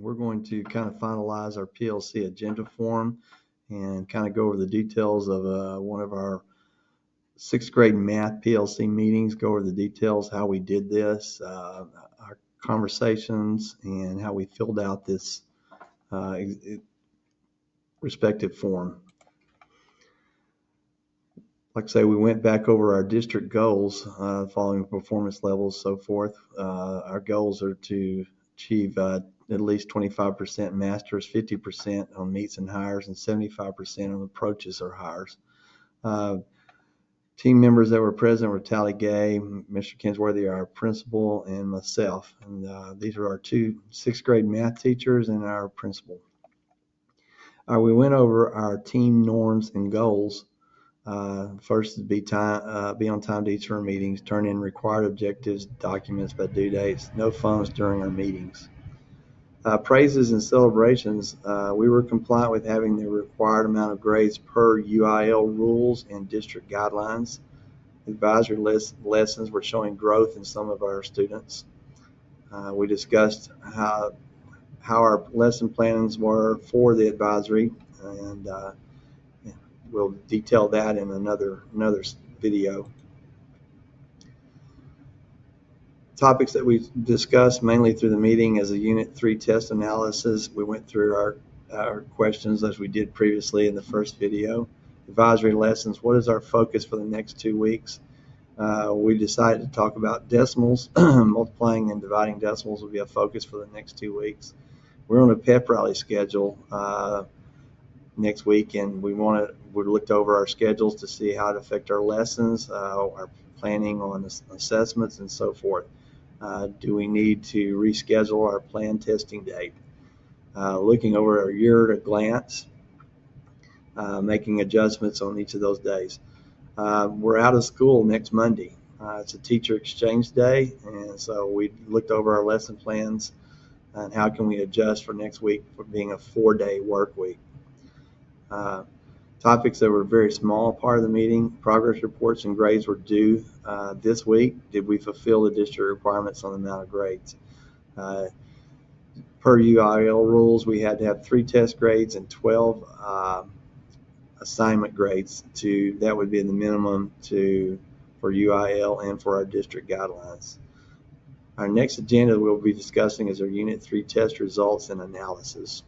we're going to kind of finalize our PLC agenda form and kind of go over the details of one of our sixth grade math PLC meetings, go over the details, how we did this, our conversations, and how we filled out this respective form. Like I say, we went back over our district goals, following performance levels, so forth. Our goals are to achieve at least 25% masters, 50% on meets and hires, and 75% on approaches or hires. Team members that were present were Tally Gay, Mr. Kinsworthy, our principal, and myself. And these are our two sixth grade math teachers and our principal. We went over our team norms and goals. First is be on time to each of our meetings, turn in required objectives, documents by due dates, no phones during our meetings. Praises and celebrations, we were compliant with having the required amount of grades per UIL rules and district guidelines. Advisory lessons were showing growth in some of our students. We discussed how our lesson plans were for the advisory, and we'll detail that in another video. Topics that we discussed mainly through the meeting as a Unit 3 test analysis. We went through our questions as we did previously in the first video. Advisory lessons, what is our focus for the next 2 weeks? We decided to talk about decimals. Multiplying and dividing decimals will be a focus for the next 2 weeks. We're on a pep rally schedule next week, and we looked over our schedules to see how it affects our lessons, our planning on assessments, and so forth. Do we need to reschedule our planned testing date? Looking over our year at a glance, making adjustments on each of those days. We're out of school next Monday. It's a teacher exchange day, and so we looked over our lesson plans and how can we adjust for next week for being a 4-day work week. Topics that were a very small part of the meeting. Progress reports and grades were due this week. Did we fulfill the district requirements on the amount of grades? Per UIL rules, we had to have 3 test grades and 12 assignment grades. That would be the minimum for UIL and for our district guidelines. Our next agenda we'll be discussing is our Unit 3 test results and analysis.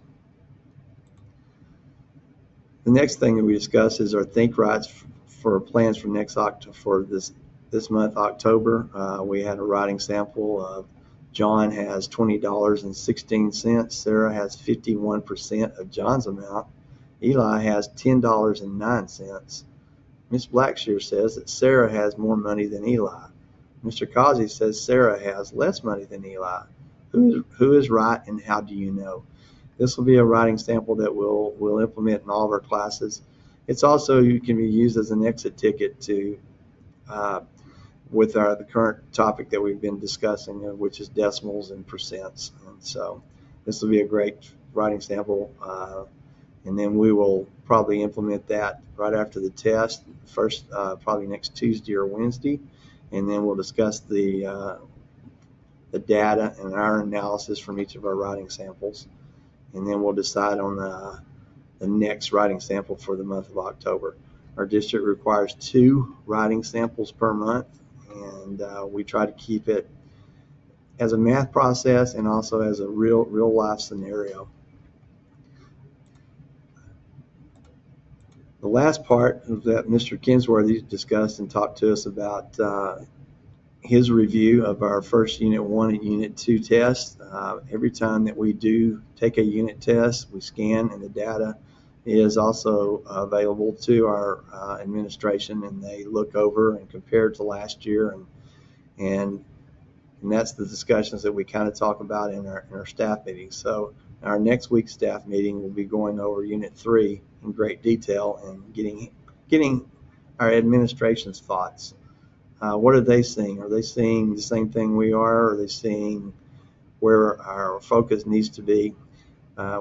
The next thing that we discuss is our think rights for plans for this month, October. We had a writing sample of John has $20.16. Sarah has 51% of John's amount. Eli has $10.09. Miss Blackshear says that Sarah has more money than Eli. Mr. Causey says Sarah has less money than Eli. Who is right, and how do you know? This will be a writing sample that we'll implement in all of our classes. It's also can be used as an exit ticket with the current topic that we've been discussing, which is decimals and percents. And so this will be a great writing sample, and then we will probably implement that right after the test, first probably next Tuesday or Wednesday, and then we'll discuss the data and our analysis from each of our writing samples. And then we'll decide on the next writing sample for the month of October. Our district requires 2 writing samples per month, and we try to keep it as a math process and also as a real life scenario. The last part that Mr. Kinsworthy discussed and talked to us about his review of our first Unit 1 and Unit 2 tests. Every time that we do take a unit test, we scan, and the data is also available to our administration, and they look over and compare to last year, and that's the discussions that we kind of talk about in our staff meetings. So our next week's staff meeting will be going over Unit 3 in great detail and getting our administration's thoughts. What are they seeing? Are they seeing the same thing we are? Are they seeing where our focus needs to be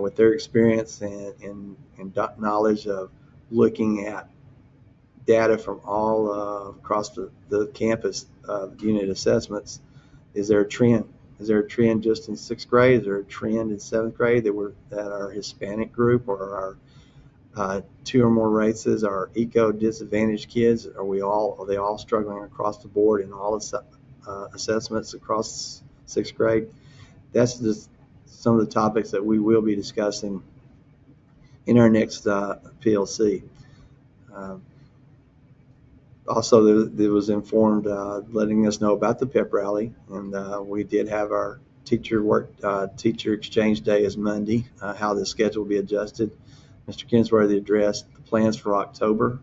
with their experience and knowledge of looking at data from all across the campus of unit assessments? Is there a trend? Is there a trend just in 6th grade? Is there a trend in 7th grade that our Hispanic group or our 2 or more races, our eco-disadvantaged kids, are they all struggling across the board in all assessments across 6th grade? That's just some of the topics that we will be discussing in our next PLC. Also, there was informed letting us know about the pep rally, and we did have our teacher exchange day is Monday. How the schedule will be adjusted. Mr. Kinsworthy addressed the plans for October,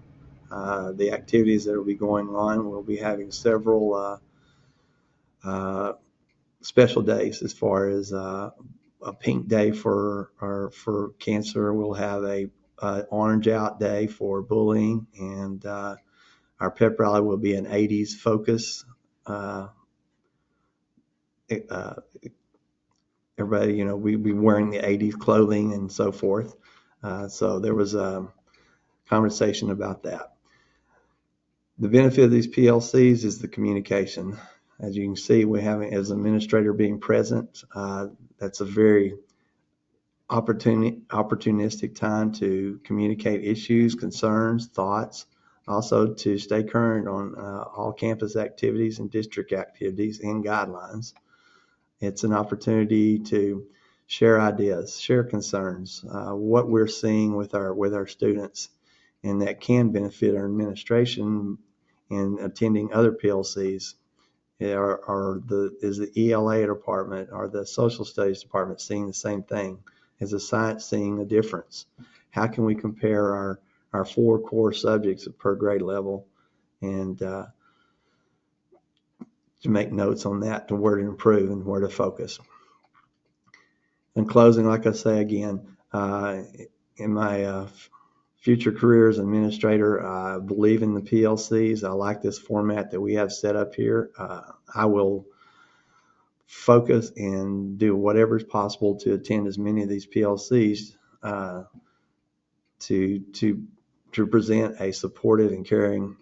the activities that will be going on. We'll be having several special days as far as a pink day for cancer. We'll have a orange out day for bullying, and our pep rally will be an 80s focus. Everybody, we be wearing the 80s clothing and so forth. So there was a conversation about that. The benefit of these PLCs is the communication. As you can see, we have, as an administrator being present, that's a very opportunistic time to communicate issues, concerns, thoughts, also to stay current on all campus activities and district activities and guidelines. It's an opportunity to share ideas, share concerns, what we're seeing with our students, and that can benefit our administration in attending other PLCs. Is the ELA department or the social studies department seeing the same thing? Is the science seeing a difference? How can we compare our 4 core subjects per grade level, and to make notes on that, to where to improve and where to focus. In closing, like I say again, in my future career as administrator, I believe in the PLCs. I like this format that we have set up here. I will focus and do whatever is possible to attend as many of these PLCs to present a supportive and caring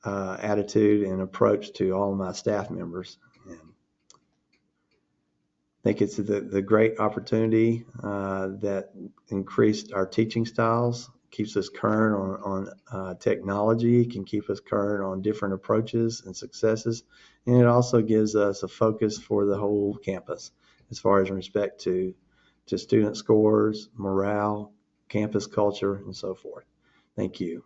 attitude and approach to all of my staff members. And I think it's the great opportunity that increased our teaching styles, keeps us current on technology, can keep us current on different approaches and successes, and it also gives us a focus for the whole campus as far as in respect to student scores, morale, campus culture, and so forth. Thank you.